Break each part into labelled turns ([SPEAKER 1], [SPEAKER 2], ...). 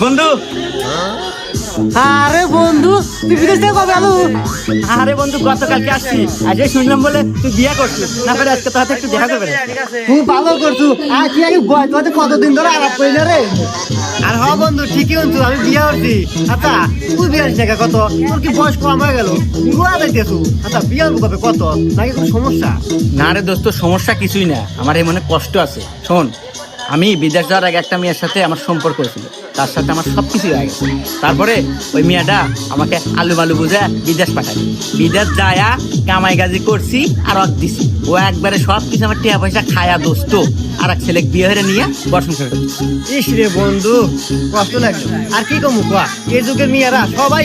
[SPEAKER 1] বন্ধু,
[SPEAKER 2] আরে বন্ধু তুই বিদেশ থেকে কবে আলু?
[SPEAKER 1] আরে বন্ধু গতকালকে আসছি, আজকে শুনলাম বলে তুই বিয়ে করছিস, না পারে আজকে তোর হাতে একটু দেখা করবে।
[SPEAKER 2] তুই ভালো করছু। আর তুই আগে তোদের কতদিন ধরে আলাপ করি না রে?
[SPEAKER 1] আর হ বন্ধু ঠিকই বন্ধু, আমি বিয়ে করছি। আচ্ছা তুই বিয়ে টাকা কত? তোর কি বয়স কম হয়ে গেল? বুড়া যাইতেছু। আচ্ছা বিয়ে কবে কত? নাকি কোনো সমস্যা? না রে দোস্ত, সমস্যা কিছুই না, আমার এই মনে কষ্ট আছে। শোন, আমি বিদেশ যাওয়ার আগে একটা মেয়ের সাথে আমার সম্পর্ক ছিল, তার সাথে আমার সব কিছুই হয়ে গেছে। তারপরে ওই মেয়েটা আমাকে আলু বালু বুঝে বিদেশ পাঠাই, বিদেশ যায়া কামাই গাজি করছি আর অক দিছি। ও একবারে সব কিছু আমার টিয়া পয়সা খায়া দোস্ত আর এক ছেলে বিয়ে হয়ে নিয়ে বড় সংসার করে। ইস রে বন্ধু, কষ্ট লাগলো। আর কি কমু কোয়া, এই যুগের মেয়েরা সবাই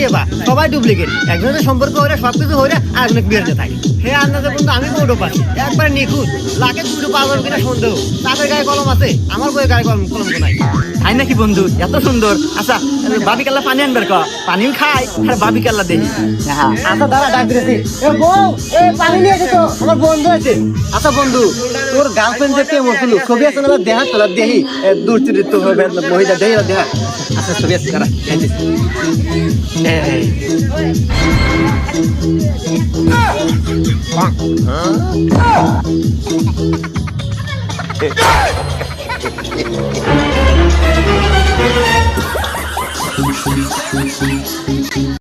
[SPEAKER 1] সবাই ডুপ্লিকেট। একজনের সম্পর্ক হইলে সবকিছু হইলে আর অনেক বিয়েতে থাকে। হে আন্দাজে বন্ধু আমি বউটো পাচ্ছি একবার নিখুঁত, লাখে দুটো পাগল কিনা সন্দেহ। তাদের গায়ে কলম আছে, আমার বইয়ের গায়ে কলম নাই। তাই নাকি বন্ধু? এত সুন্দর। আচ্ছা বাবি কাল্লা পানি আনবার ক, পানিও খাই আর বাবি কাল্লা দেখি।
[SPEAKER 2] আচ্ছা দাঁড়া, ডাক দিতেছি। এ বউ, এ পানি নিয়ে এসে তো আমার বন্ধু আছে। আচ্ছা বন্ধু, তোর গার্লফ্রেন্ড যে কেমন ছিল? ছবি আছে না? দেখা তোরা দেখি। দূর চরিত্র হবে মহিলা, দেখি না দেখা।
[SPEAKER 1] আচ্ছা ছবি আছে, কারা